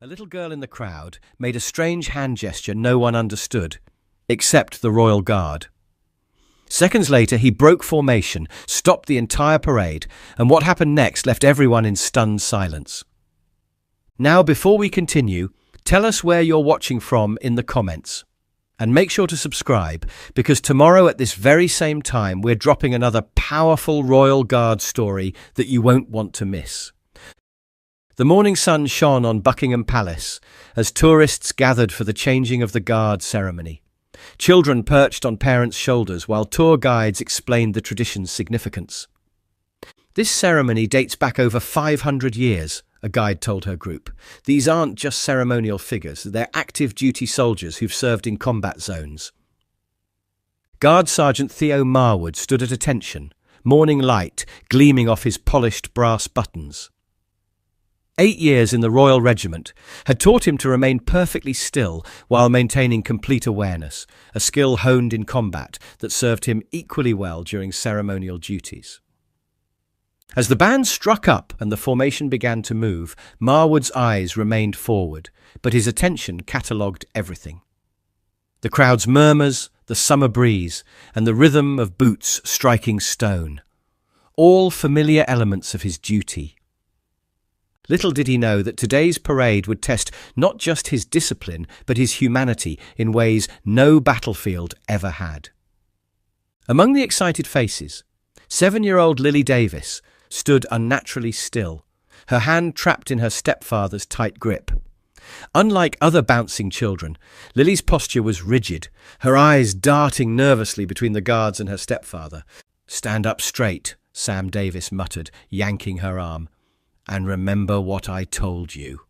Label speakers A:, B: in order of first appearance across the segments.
A: A little girl in the crowd made a strange hand gesture no one understood, except the royal guard. Seconds later, he broke formation, stopped the entire parade, and what happened next left everyone in stunned silence. Now, before we continue, tell us where you're watching from in the comments. And make sure to subscribe, because tomorrow at this very same time, we're dropping another powerful Royal Guard story that you won't want to miss. The morning sun shone on Buckingham Palace as tourists gathered for the changing of the guard ceremony. Children perched on parents' shoulders while tour guides explained the tradition's significance. This ceremony dates back over 500 years, a guide told her group. These aren't just ceremonial figures, they're active duty soldiers who've served in combat zones. Guard Sergeant Theo Marwood stood at attention, morning light gleaming off his polished brass buttons. 8 years in the Royal Regiment had taught him to remain perfectly still while maintaining complete awareness, a skill honed in combat that served him equally well during ceremonial duties. As the band struck up and the formation began to move, Marwood's eyes remained forward, but his attention catalogued everything. The crowd's murmurs, the summer breeze, and the rhythm of boots striking stone, all familiar elements of his duty. Little did he know that today's parade would test not just his discipline, but his humanity in ways no battlefield ever had. Among the excited faces, 7-year-old Lily Davis stood unnaturally still, her hand trapped in her stepfather's tight grip. Unlike other bouncing children, Lily's posture was rigid, her eyes darting nervously between the guards and her stepfather. "Stand up straight," Sam Davis muttered, yanking her arm. "And remember what I told you."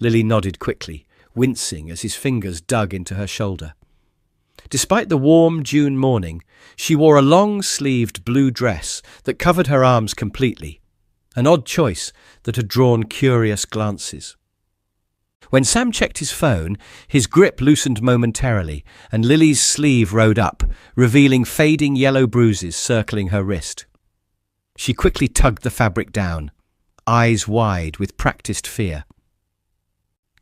A: Lily nodded quickly, wincing as his fingers dug into her shoulder. Despite the warm June morning, she wore a long-sleeved blue dress that covered her arms completely, an odd choice that had drawn curious glances. When Sam checked his phone, his grip loosened momentarily, and Lily's sleeve rode up, revealing fading yellow bruises circling her wrist. She quickly tugged the fabric down, eyes wide with practiced fear.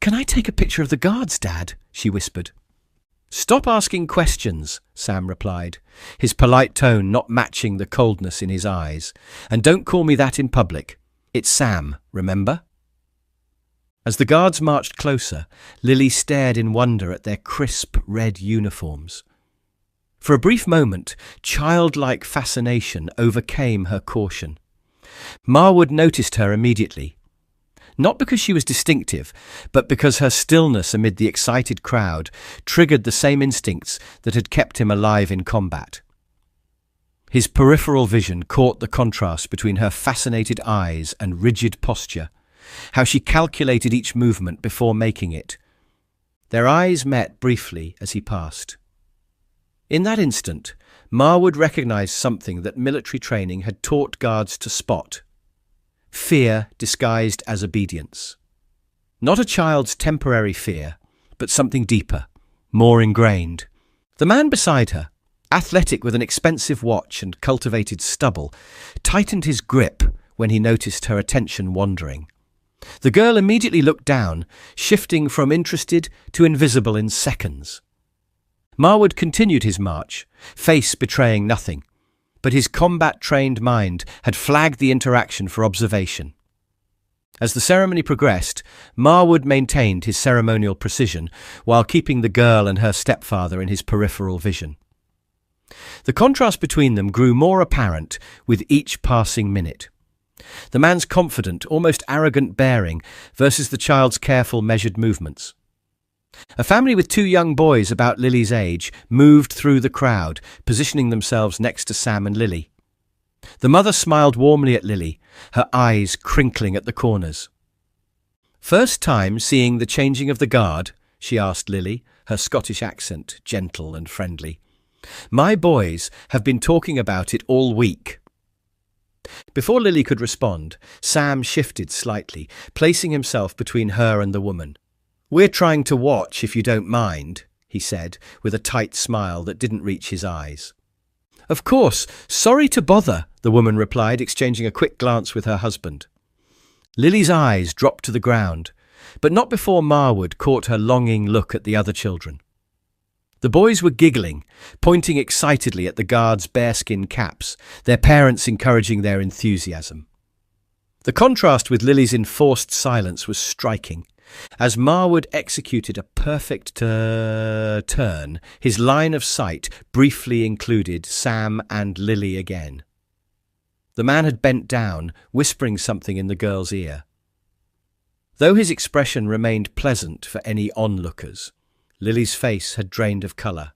A: "Can I take a picture of the guards, Dad?" she whispered. "Stop asking questions," Sam replied, his polite tone not matching the coldness in his eyes. "And don't call me that in public. It's Sam, remember?" As the guards marched closer, Lily stared in wonder at their crisp red uniforms. For a brief moment, childlike fascination overcame her caution. Marwood noticed her immediately. Not because she was distinctive, but because her stillness amid the excited crowd triggered the same instincts that had kept him alive in combat. His peripheral vision caught the contrast between her fascinated eyes and rigid posture, how she calculated each movement before making it. Their eyes met briefly as he passed. In that instant, Marwood recognized something that military training had taught guards to spot: fear disguised as obedience. Not a child's temporary fear, but something deeper, more ingrained. The man beside her, athletic with an expensive watch and cultivated stubble, tightened his grip when he noticed her attention wandering. The girl immediately looked down, shifting from interested to invisible in seconds. Marwood continued his march, face betraying nothing, but his combat-trained mind had flagged the interaction for observation. As the ceremony progressed, Marwood maintained his ceremonial precision while keeping the girl and her stepfather in his peripheral vision. The contrast between them grew more apparent with each passing minute. The man's confident, almost arrogant bearing versus the child's careful, measured movements. A family with 2 young boys about Lily's age moved through the crowd, positioning themselves next to Sam and Lily. The mother smiled warmly at Lily, her eyes crinkling at the corners. "First time seeing the changing of the guard?" she asked Lily, her Scottish accent gentle and friendly. "My boys have been talking about it all week." Before Lily could respond, Sam shifted slightly, placing himself between her and the woman. "We're trying to watch, if you don't mind," he said, with a tight smile that didn't reach his eyes. "Of course, sorry to bother," the woman replied, exchanging a quick glance with her husband. Lily's eyes dropped to the ground, but not before Marwood caught her longing look at the other children. The boys were giggling, pointing excitedly at the guards' bearskin caps, their parents encouraging their enthusiasm. The contrast with Lily's enforced silence was striking. As Marwood executed a perfect turn, his line of sight briefly included Sam and Lily again. The man had bent down, whispering something in the girl's ear. Though his expression remained pleasant for any onlookers, Lily's face had drained of colour.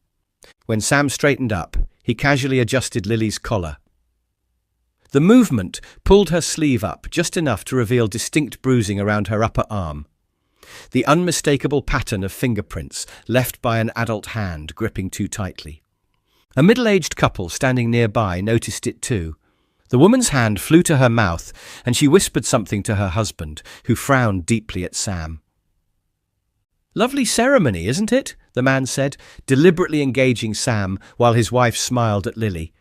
A: When Sam straightened up, he casually adjusted Lily's collar. The movement pulled her sleeve up just enough to reveal distinct bruising around her upper arm. The unmistakable pattern of fingerprints left by an adult hand gripping too tightly. A middle-aged couple standing nearby noticed it too. The woman's hand flew to her mouth, and she whispered something to her husband, who frowned deeply at Sam. "Lovely ceremony, isn't it?" the man said, deliberately engaging Sam while his wife smiled at Lily.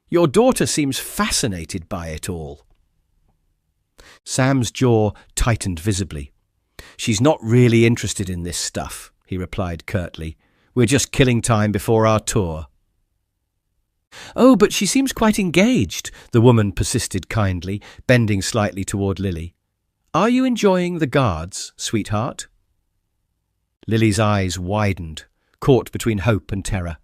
A: "Your daughter seems fascinated by it all." Sam's jaw tightened visibly. "She's not really interested in this stuff," he replied curtly. "We're just killing time before our tour." "Oh, but she seems quite engaged," the woman persisted kindly, bending slightly toward Lily. "Are you enjoying the guards, sweetheart?" Lily's eyes widened, caught between hope and terror.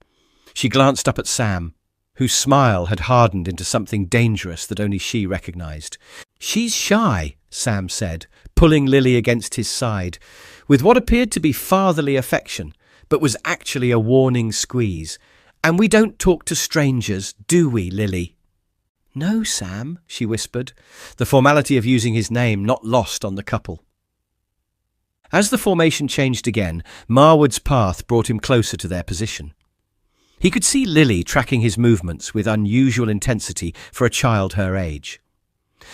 A: She glanced up at Sam, whose smile had hardened into something dangerous that only she recognized. "She's shy," Sam said, pulling Lily against his side, with what appeared to be fatherly affection, but was actually a warning squeeze. "And we don't talk to strangers, do we, Lily?" "No, Sam," she whispered, the formality of using his name not lost on the couple. As the formation changed again, Marwood's path brought him closer to their position. He could see Lily tracking his movements with unusual intensity for a child her age.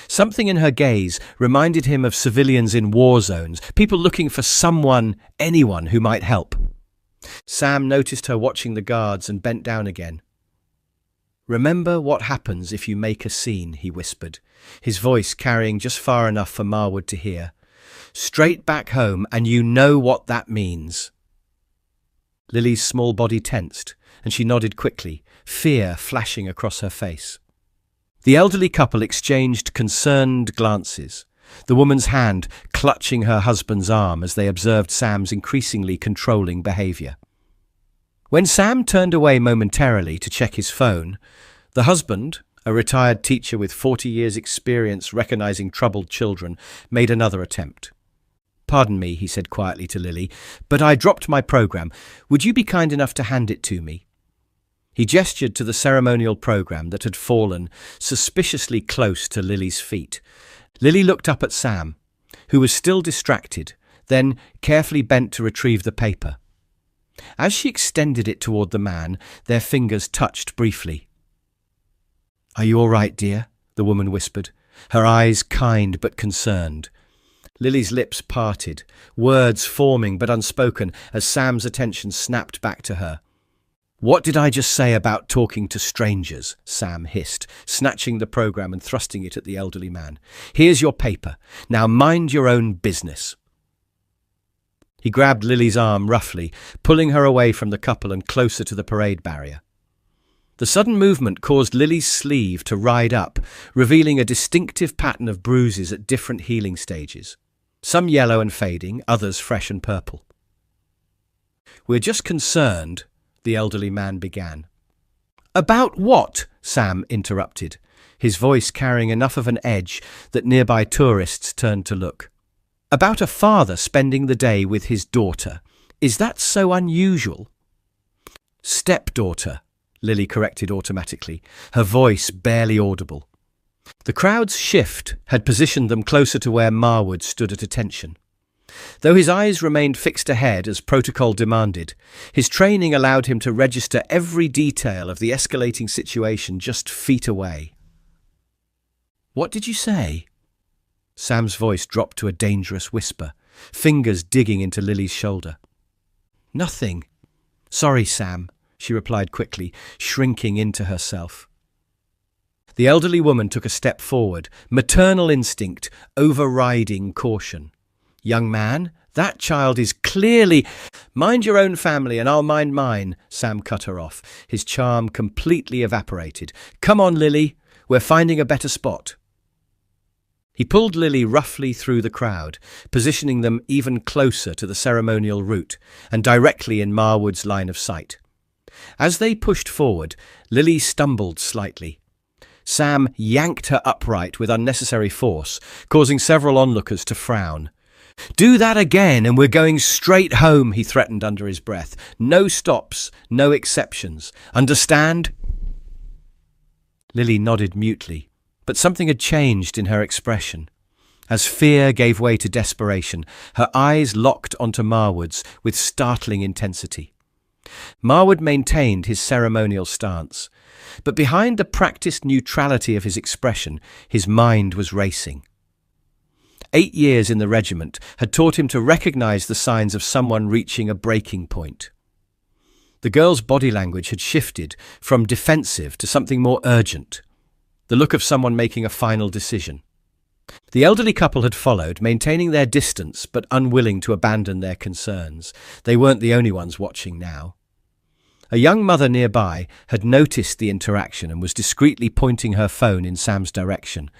A: Something in her gaze reminded him of civilians in war zones, people looking for someone, anyone who might help. Sam noticed her watching the guards and bent down again. "Remember what happens if you make a scene," he whispered, his voice carrying just far enough for Marwood to hear. "Straight back home, and you know what that means." Lily's small body tensed, and she nodded quickly, fear flashing across her face. The elderly couple exchanged concerned glances, the woman's hand clutching her husband's arm as they observed Sam's increasingly controlling behaviour. When Sam turned away momentarily to check his phone, the husband, a retired teacher with 40 years' experience recognizing troubled children, made another attempt. "Pardon me," he said quietly to Lily, "but I dropped my program. Would you be kind enough to hand it to me?" He gestured to the ceremonial program that had fallen suspiciously close to Lily's feet. Lily looked up at Sam, who was still distracted, then carefully bent to retrieve the paper. As she extended it toward the man, their fingers touched briefly. "Are you all right, dear?" the woman whispered, her eyes kind but concerned. Lily's lips parted, words forming but unspoken as Sam's attention snapped back to her. "What did I just say about talking to strangers?" Sam hissed, snatching the program and thrusting it at the elderly man. "Here's your paper. Now mind your own business." He grabbed Lily's arm roughly, pulling her away from the couple and closer to the parade barrier. The sudden movement caused Lily's sleeve to ride up, revealing a distinctive pattern of bruises at different healing stages, some yellow and fading, others fresh and purple. "We're just concerned," the elderly man began. "About what?" Sam interrupted, his voice carrying enough of an edge that nearby tourists turned to look. "About a father spending the day with his daughter. Is that so unusual?" "Stepdaughter," Lily corrected automatically, her voice barely audible. The crowd's shift had positioned them closer to where Marwood stood at attention. Though his eyes remained fixed ahead as protocol demanded, his training allowed him to register every detail of the escalating situation just feet away. "What did you say?" Sam's voice dropped to a dangerous whisper, fingers digging into Lily's shoulder. "Nothing. Sorry, Sam," she replied quickly, shrinking into herself. The elderly woman took a step forward, maternal instinct overriding caution. Young man, that child is clearly— Mind your own family and I'll mind mine, Sam cut her off, his charm completely evaporated. Come on, Lily, we're finding a better spot. He pulled Lily roughly through the crowd, positioning them even closer to the ceremonial route and directly in Marwood's line of sight. As they pushed forward, Lily stumbled slightly. Sam yanked her upright with unnecessary force, causing several onlookers to frown. Do that again and we're going straight home, he threatened under his breath. No stops, no exceptions. Understand? Lily nodded mutely, but something had changed in her expression. As fear gave way to desperation, her eyes locked onto Marwood's with startling intensity. Marwood maintained his ceremonial stance, but behind the practiced neutrality of his expression, his mind was racing. 8 years in the regiment had taught him to recognize the signs of someone reaching a breaking point. The girl's body language had shifted from defensive to something more urgent, the look of someone making a final decision. The elderly couple had followed, maintaining their distance but unwilling to abandon their concerns. They weren't the only ones watching now. A young mother nearby had noticed the interaction and was discreetly pointing her phone in Sam's direction,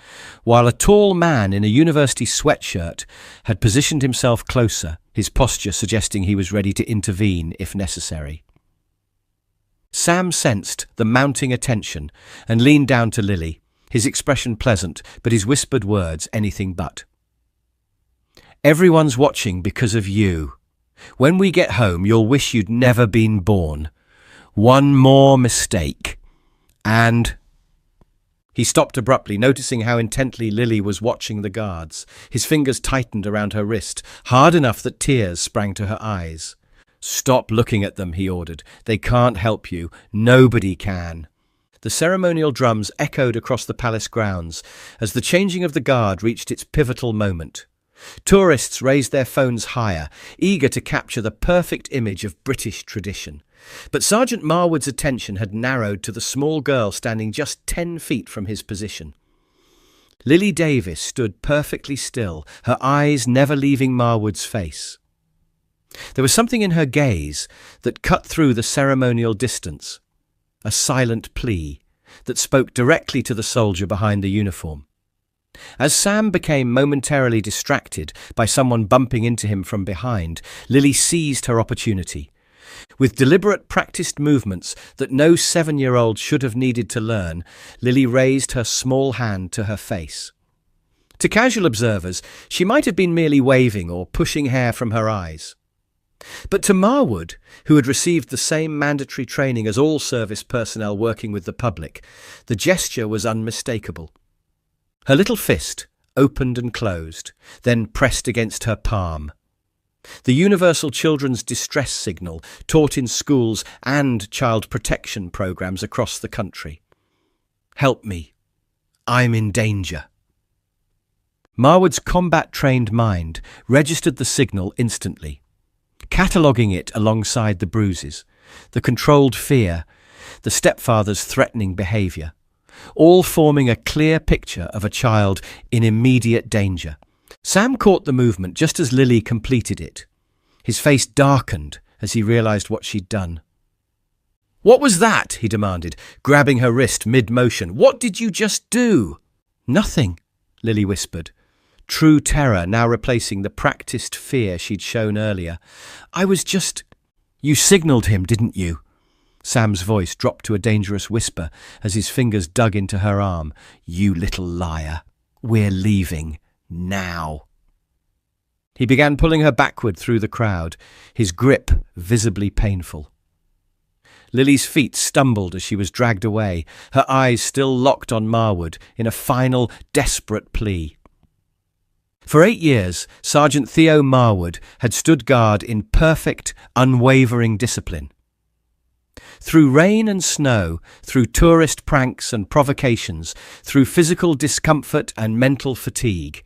A: while a tall man in a university sweatshirt had positioned himself closer, his posture suggesting he was ready to intervene if necessary. Sam sensed the mounting attention and leaned down to Lily, his expression pleasant, but his whispered words anything but. Everyone's watching because of you. When we get home, you'll wish you'd never been born. One more mistake. And— He stopped abruptly, noticing how intently Lily was watching the guards. His fingers tightened around her wrist, hard enough that tears sprang to her eyes. Stop looking at them, he ordered. They can't help you. Nobody can. The ceremonial drums echoed across the palace grounds as the changing of the guard reached its pivotal moment. Tourists raised their phones higher, eager to capture the perfect image of British tradition. But Sergeant Marwood's attention had narrowed to the small girl standing just 10 feet from his position. Lily Davis stood perfectly still, her eyes never leaving Marwood's face. There was something in her gaze that cut through the ceremonial distance, a silent plea that spoke directly to the soldier behind the uniform. As Sam became momentarily distracted by someone bumping into him from behind, Lily seized her opportunity. With deliberate practiced movements that no 7-year-old should have needed to learn, Lily raised her small hand to her face. To casual observers, she might have been merely waving or pushing hair from her eyes. But to Marwood, who had received the same mandatory training as all service personnel working with the public, the gesture was unmistakable. Her little fist opened and closed, then pressed against her palm. The Universal Children's Distress Signal, taught in schools and child protection programs across the country. Help me. I'm in danger. Marwood's combat-trained mind registered the signal instantly, cataloguing it alongside the bruises, the controlled fear, the stepfather's threatening behaviour, all forming a clear picture of a child in immediate danger. Sam caught the movement just as Lily completed it. His face darkened as he realised what she'd done. "What was that?" he demanded, grabbing her wrist mid-motion. "What did you just do?" "Nothing," Lily whispered, true terror now replacing the practiced fear she'd shown earlier. "I was just— You signalled him, didn't you?" Sam's voice dropped to a dangerous whisper as his fingers dug into her arm. "You little liar. We're leaving. Now." He began pulling her backward through the crowd, his grip visibly painful. Lily's feet stumbled as she was dragged away, her eyes still locked on Marwood in a final, desperate plea. For 8 years, Sergeant Theo Marwood had stood guard in perfect, unwavering discipline. Through rain and snow, through tourist pranks and provocations, through physical discomfort and mental fatigue,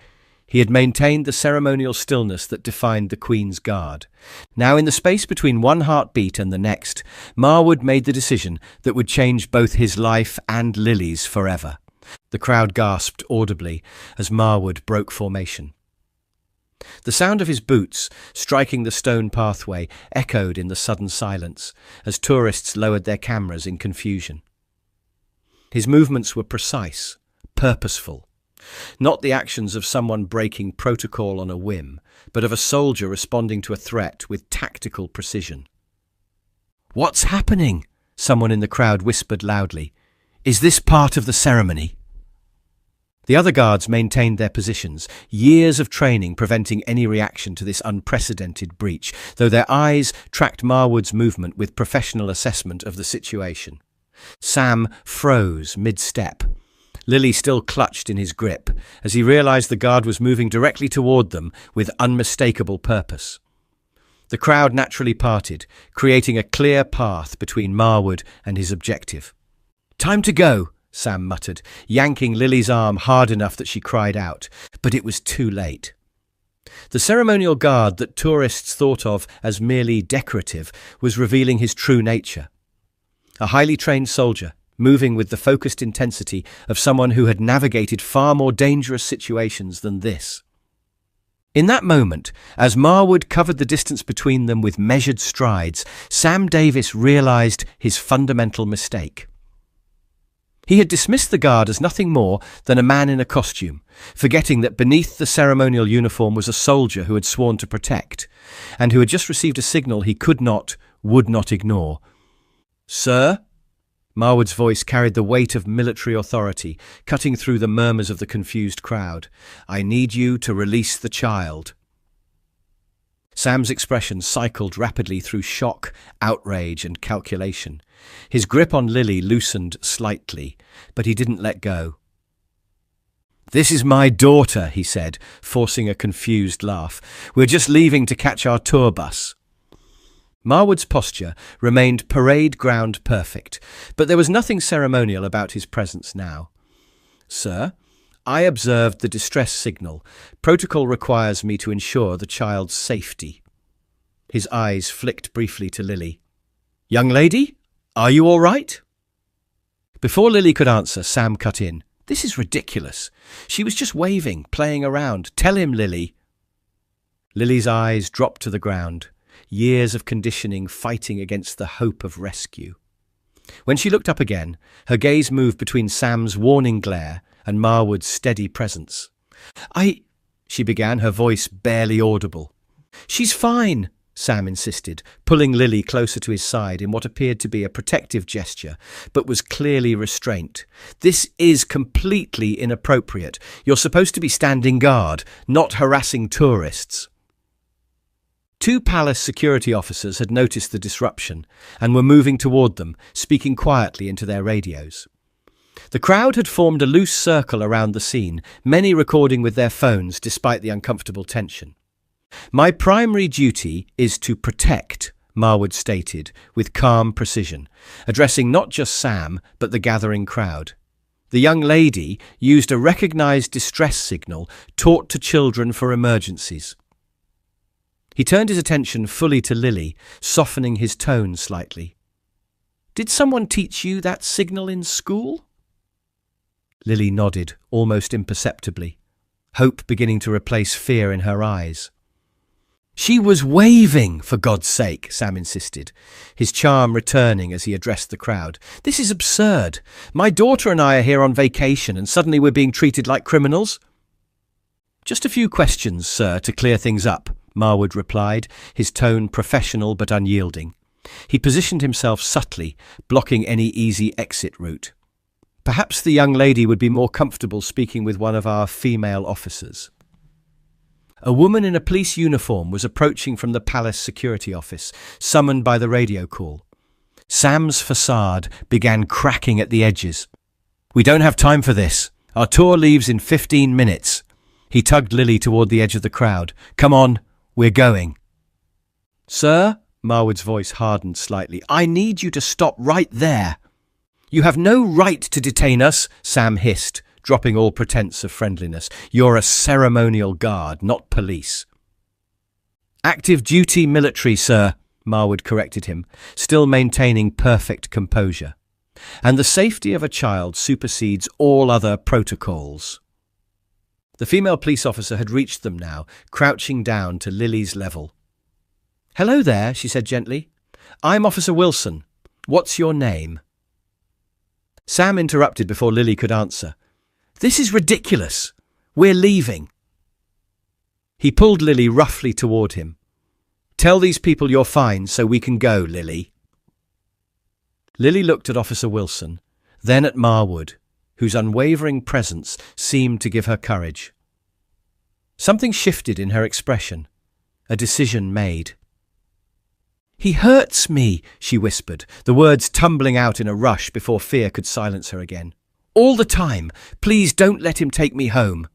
A: he had maintained the ceremonial stillness that defined the Queen's Guard. Now, in the space between one heartbeat and the next, Marwood made the decision that would change both his life and Lily's forever. The crowd gasped audibly as Marwood broke formation. The sound of his boots striking the stone pathway echoed in the sudden silence as tourists lowered their cameras in confusion. His movements were precise, purposeful, not the actions of someone breaking protocol on a whim, but of a soldier responding to a threat with tactical precision. "What's happening?" someone in the crowd whispered loudly. "Is this part of the ceremony?" The other guards maintained their positions, years of training preventing any reaction to this unprecedented breach, though their eyes tracked Marwood's movement with professional assessment of the situation. Sam froze mid-step. Lily still clutched in his grip, as he realized the guard was moving directly toward them with unmistakable purpose. The crowd naturally parted, creating a clear path between Marwood and his objective. "Time to go," Sam muttered, yanking Lily's arm hard enough that she cried out, but it was too late. The ceremonial guard that tourists thought of as merely decorative was revealing his true nature. A highly trained soldier, moving with the focused intensity of someone who had navigated far more dangerous situations than this. In that moment, as Marwood covered the distance between them with measured strides, Sam Davis realized his fundamental mistake. He had dismissed the guard as nothing more than a man in a costume, forgetting that beneath the ceremonial uniform was a soldier who had sworn to protect, and who had just received a signal he would not ignore. "Sir?" Marwood's voice carried the weight of military authority, cutting through the murmurs of the confused crowd. "I need you to release the child." Sam's expression cycled rapidly through shock, outrage, and calculation. His grip on Lily loosened slightly, but he didn't let go. "This is my daughter," he said, forcing a confused laugh. "We're just leaving to catch our tour bus." Marwood's posture remained parade ground perfect, but there was nothing ceremonial about his presence now. "Sir, I observed the distress signal. Protocol requires me to ensure the child's safety." His eyes flicked briefly to Lily. "Young lady, are you all right?" Before Lily could answer, Sam cut in. "This is ridiculous. She was just waving, playing around. Tell him, Lily." Lily's eyes dropped to the ground, years of conditioning fighting against the hope of rescue. When she looked up again, her gaze moved between Sam's warning glare and Marwood's steady presence. She began, her voice barely audible. "She's fine," Sam insisted, pulling Lily closer to his side in what appeared to be a protective gesture, but was clearly restraint. "This is completely inappropriate. You're supposed to be standing guard, not harassing tourists." Two palace security officers had noticed the disruption and were moving toward them, speaking quietly into their radios. The crowd had formed a loose circle around the scene, many recording with their phones despite the uncomfortable tension. "My primary duty is to protect," Marwood stated with calm precision, addressing not just Sam but the gathering crowd. The young lady used a recognized distress signal taught to children for emergencies. He turned his attention fully to Lily, softening his tone slightly. "Did someone teach you that signal in school?" Lily nodded, almost imperceptibly, hope beginning to replace fear in her eyes. "She was waving, for God's sake," Sam insisted, his charm returning as he addressed the crowd. "This is absurd. My daughter and I are here on vacation and suddenly we're being treated like criminals." "Just a few questions, sir, to clear things up," Marwood replied, his tone professional but unyielding. He positioned himself subtly, blocking any easy exit route. "Perhaps the young lady would be more comfortable speaking with one of our female officers." A woman in a police uniform was approaching from the palace security office, summoned by the radio call. Sam's facade began cracking at the edges. "We don't have time for this. Our tour leaves in 15 minutes. He tugged Lily toward the edge of the crowd. "Come on, we're going." "Sir," Marwood's voice hardened slightly, "I need you to stop right there." "You have no right to detain us," Sam hissed, dropping all pretense of friendliness. "You're a ceremonial guard, not police." "Active duty military, sir," Marwood corrected him, still maintaining perfect composure. "And the safety of a child supersedes all other protocols." The female police officer had reached them now, crouching down to Lily's level. "Hello there," she said gently. "I'm Officer Wilson. What's your name?" Sam interrupted before Lily could answer. "This is ridiculous. We're leaving." He pulled Lily roughly toward him. "Tell these people you're fine so we can go, Lily." Lily looked at Officer Wilson, then at Marwood, whose unwavering presence seemed to give her courage. Something shifted in her expression, a decision made. "He hurts me," she whispered, the words tumbling out in a rush before fear could silence her again. "All the time. Please don't let him take me home."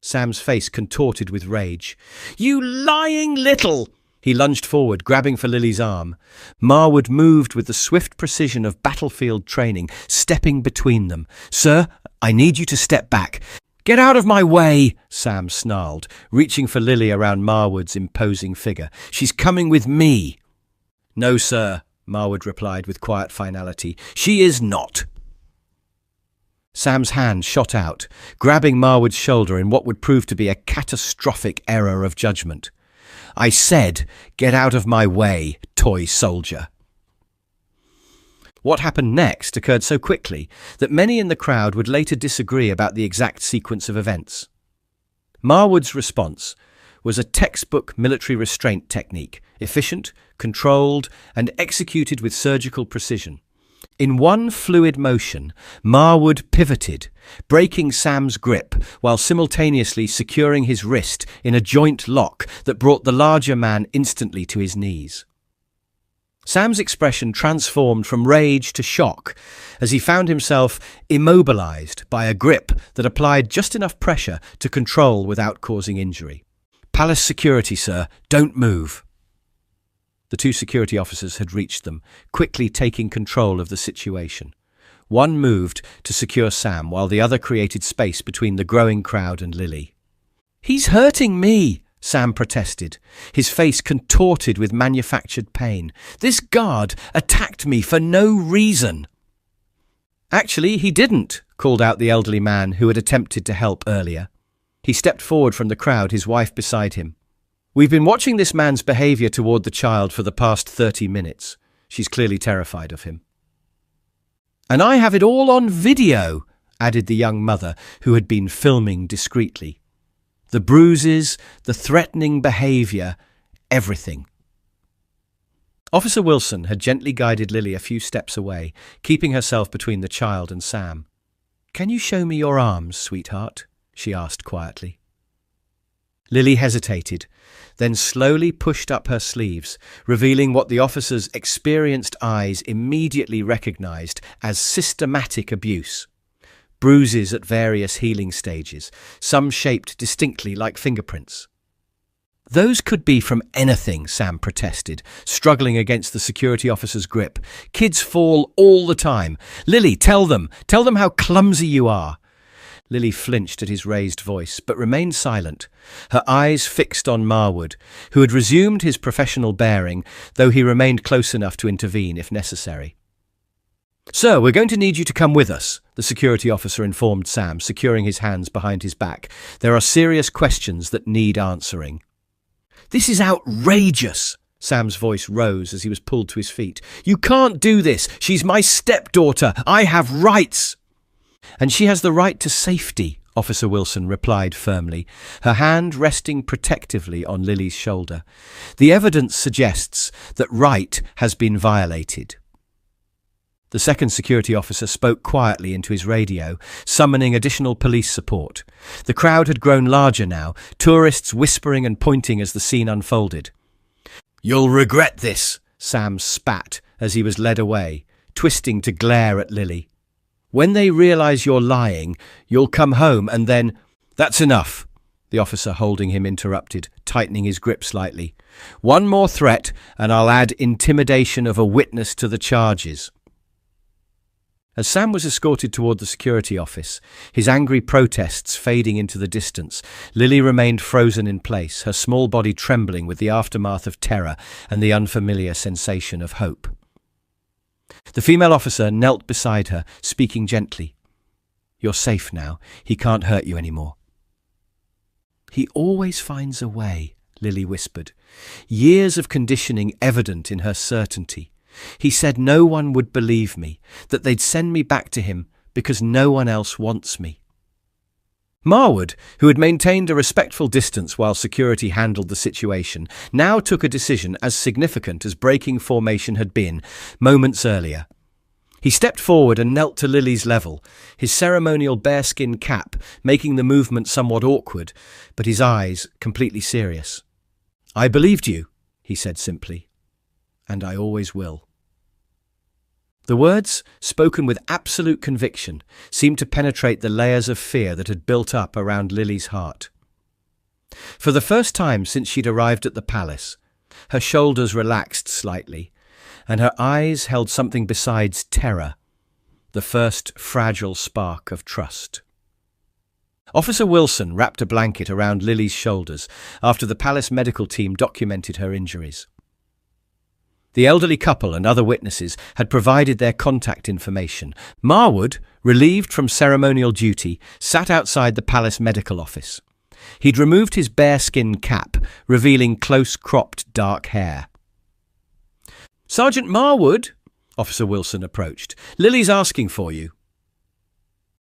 A: Sam's face contorted with rage. "You lying little!" He lunged forward, grabbing for Lily's arm. Marwood moved with the swift precision of battlefield training, stepping between them. "Sir, I need you to step back." "Get out of my way," Sam snarled, reaching for Lily around Marwood's imposing figure. "She's coming with me." "No, sir," Marwood replied with quiet finality. "She is not." Sam's hand shot out, grabbing Marwood's shoulder in what would prove to be a catastrophic error of judgment. "I said, get out of my way, toy soldier." What happened next occurred so quickly that many in the crowd would later disagree about the exact sequence of events. Marwood's response was a textbook military restraint technique, efficient, controlled, and executed with surgical precision. In one fluid motion, Marwood pivoted, breaking Sam's grip while simultaneously securing his wrist in a joint lock that brought the larger man instantly to his knees. Sam's expression transformed from rage to shock as he found himself immobilized by a grip that applied just enough pressure to control without causing injury. "Palace security, sir. Don't move." The two security officers had reached them, quickly taking control of the situation. One moved to secure Sam, while the other created space between the growing crowd and Lily. "He's hurting me," Sam protested, his face contorted with manufactured pain. "This guard attacked me for no reason." "Actually, he didn't," called out the elderly man who had attempted to help earlier. He stepped forward from the crowd, his wife beside him. "We've been watching this man's behavior toward the child for the past 30 minutes. She's clearly terrified of him." "And I have it all on video," added the young mother who had been filming discreetly. The bruises, the threatening behavior, everything. Officer Wilson had gently guided Lily a few steps away, keeping herself between the child and Sam. "Can you show me your arms, sweetheart?" she asked quietly. Lily hesitated, then slowly pushed up her sleeves, revealing what the officer's experienced eyes immediately recognized as systematic abuse. Bruises at various healing stages, some shaped distinctly like fingerprints. "Those could be from anything," Sam protested, struggling against the security officer's grip. "Kids fall all the time. Lily, tell them how clumsy you are." Lily flinched at his raised voice, but remained silent, her eyes fixed on Marwood, who had resumed his professional bearing, though he remained close enough to intervene if necessary. "Sir, we're going to need you to come with us," the security officer informed Sam, securing his hands behind his back. "There are serious questions that need answering." "This is outrageous!" Sam's voice rose as he was pulled to his feet. "You can't do this! She's my stepdaughter! I have rights!" "And she has the right to safety," Officer Wilson replied firmly, her hand resting protectively on Lily's shoulder. "The evidence suggests that right has been violated." The second security officer spoke quietly into his radio, summoning additional police support. The crowd had grown larger now, tourists whispering and pointing as the scene unfolded. "You'll regret this," Sam spat as he was led away, twisting to glare at Lily. "When they realize you're lying, you'll come home and then—" "That's enough," the officer holding him interrupted, tightening his grip slightly. "One more threat and I'll add intimidation of a witness to the charges." As Sam was escorted toward the security office, his angry protests fading into the distance, Lily remained frozen in place, her small body trembling with the aftermath of terror and the unfamiliar sensation of hope. The female officer knelt beside her, speaking gently. "You're safe now. He can't hurt you anymore." He always finds a way, Lily whispered, years of conditioning evident in her certainty. He said no one would believe me, that they'd send me back to him because no one else wants me. Marwood, who had maintained a respectful distance while security handled the situation, now took a decision as significant as breaking formation had been moments earlier. He stepped forward and knelt to Lily's level, his ceremonial bearskin cap making the movement somewhat awkward, but his eyes completely serious. "I believed you," he said simply, "and I always will." The words, spoken with absolute conviction, seemed to penetrate the layers of fear that had built up around Lily's heart. For the first time since she'd arrived at the palace, her shoulders relaxed slightly, and her eyes held something besides terror, the first fragile spark of trust. Officer Wilson wrapped a blanket around Lily's shoulders after the palace medical team documented her injuries. The elderly couple and other witnesses had provided their contact information. Marwood, relieved from ceremonial duty, sat outside the palace medical office. He'd removed his bearskin cap, revealing close-cropped dark hair. "Sergeant Marwood," Officer Wilson approached. "Lily's asking for you."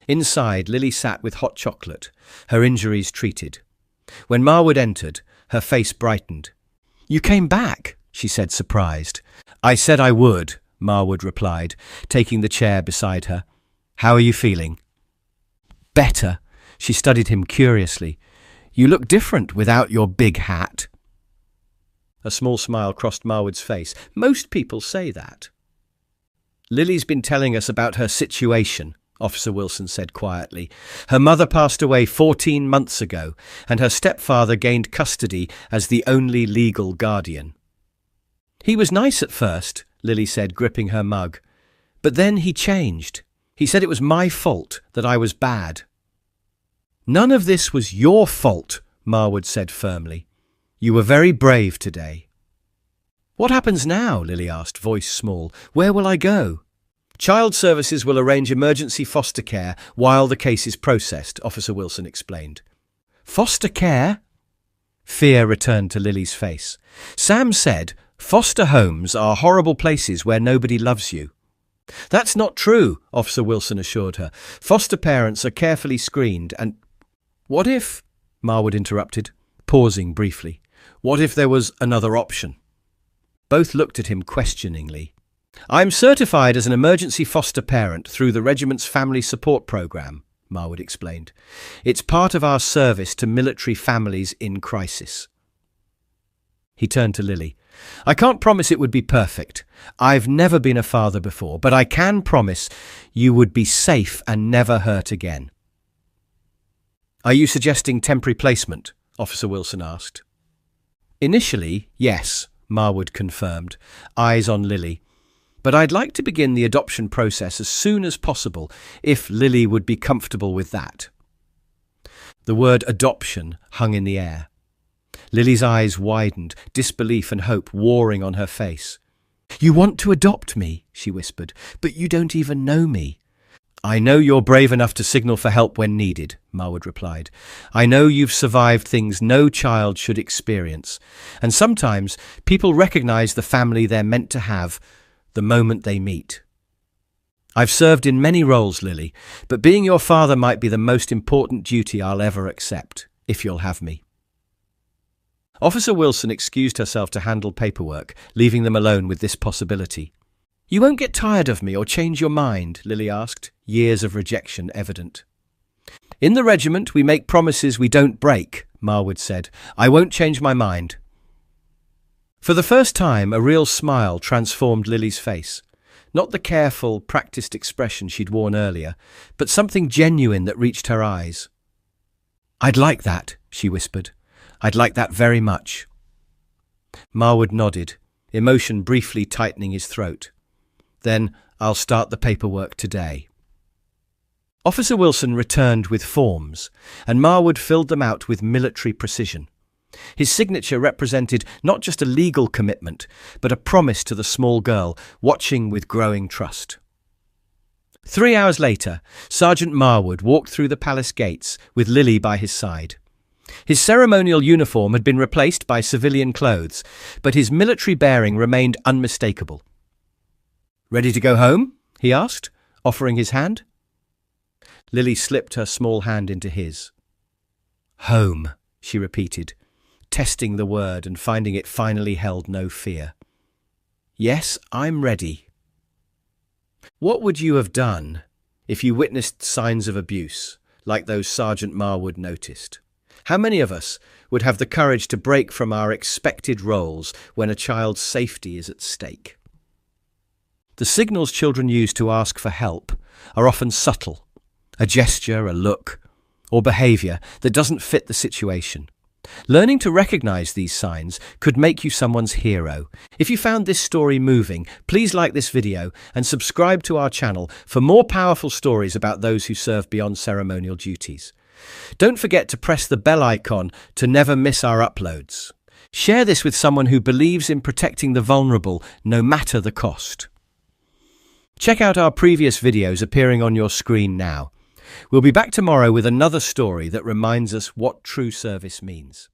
A: Inside, Lily sat with hot chocolate, her injuries treated. When Marwood entered, her face brightened. "You came back," she said, surprised. "I said I would," Marwood replied, taking the chair beside her. "How are you feeling?" "Better." She studied him curiously. "You look different without your big hat." A small smile crossed Marwood's face. "Most people say that." "Lily's been telling us about her situation," Officer Wilson said quietly. "Her mother passed away 14 months ago, and her stepfather gained custody as the only legal guardian." "He was nice at first," Lily said, gripping her mug. "But then he changed. He said it was my fault, that I was bad." "None of this was your fault," Marwood said firmly. "You were very brave today." "What happens now?" Lily asked, voice small. "Where will I go?" "Child Services will arrange emergency foster care while the case is processed," Officer Wilson explained. "Foster care?" Fear returned to Lily's face. "Sam said foster homes are horrible places where nobody loves you." "That's not true," Officer Wilson assured her. "Foster parents are carefully screened and—" "What if—" Marwood interrupted, pausing briefly. "What if there was another option?" Both looked at him questioningly. "I'm certified as an emergency foster parent through the regiment's family support program," Marwood explained. "It's part of our service to military families in crisis." He turned to Lily. "I can't promise it would be perfect. I've never been a father before, but I can promise you would be safe and never hurt again." "Are you suggesting temporary placement?" Officer Wilson asked. "Initially, yes," Marwood confirmed, eyes on Lily. "But I'd like to begin the adoption process as soon as possible, if Lily would be comfortable with that." The word adoption hung in the air. Lily's eyes widened, disbelief and hope warring on her face. "You want to adopt me," she whispered, "but you don't even know me." "I know you're brave enough to signal for help when needed," Marwood replied. "I know you've survived things no child should experience, and sometimes people recognize the family they're meant to have the moment they meet. I've served in many roles, Lily, but being your father might be the most important duty I'll ever accept, if you'll have me." Officer Wilson excused herself to handle paperwork, leaving them alone with this possibility. "You won't get tired of me or change your mind?" Lily asked, years of rejection evident. "In the regiment, we make promises we don't break," Marwood said. "I won't change my mind." For the first time, a real smile transformed Lily's face. Not the careful, practiced expression she'd worn earlier, but something genuine that reached her eyes. "I'd like that," she whispered. "I'd like that very much." Marwood nodded, emotion briefly tightening his throat. "Then I'll start the paperwork today." Officer Wilson returned with forms, and Marwood filled them out with military precision. His signature represented not just a legal commitment, but a promise to the small girl, watching with growing trust. 3 hours later, Sergeant Marwood walked through the palace gates with Lily by his side. His ceremonial uniform had been replaced by civilian clothes, but his military bearing remained unmistakable. "Ready to go home?" he asked, offering his hand. Lily slipped her small hand into his. "Home," she repeated, testing the word and finding it finally held no fear. "Yes, I'm ready." What would you have done if you witnessed signs of abuse, like those Sergeant Marwood noticed? How many of us would have the courage to break from our expected roles when a child's safety is at stake? The signals children use to ask for help are often subtle, a gesture, a look, or behaviour that doesn't fit the situation. Learning to recognise these signs could make you someone's hero. If you found this story moving, please like this video and subscribe to our channel for more powerful stories about those who serve beyond ceremonial duties. Don't forget to press the bell icon to never miss our uploads. Share this with someone who believes in protecting the vulnerable, no matter the cost. Check out our previous videos appearing on your screen now. We'll be back tomorrow with another story that reminds us what true service means.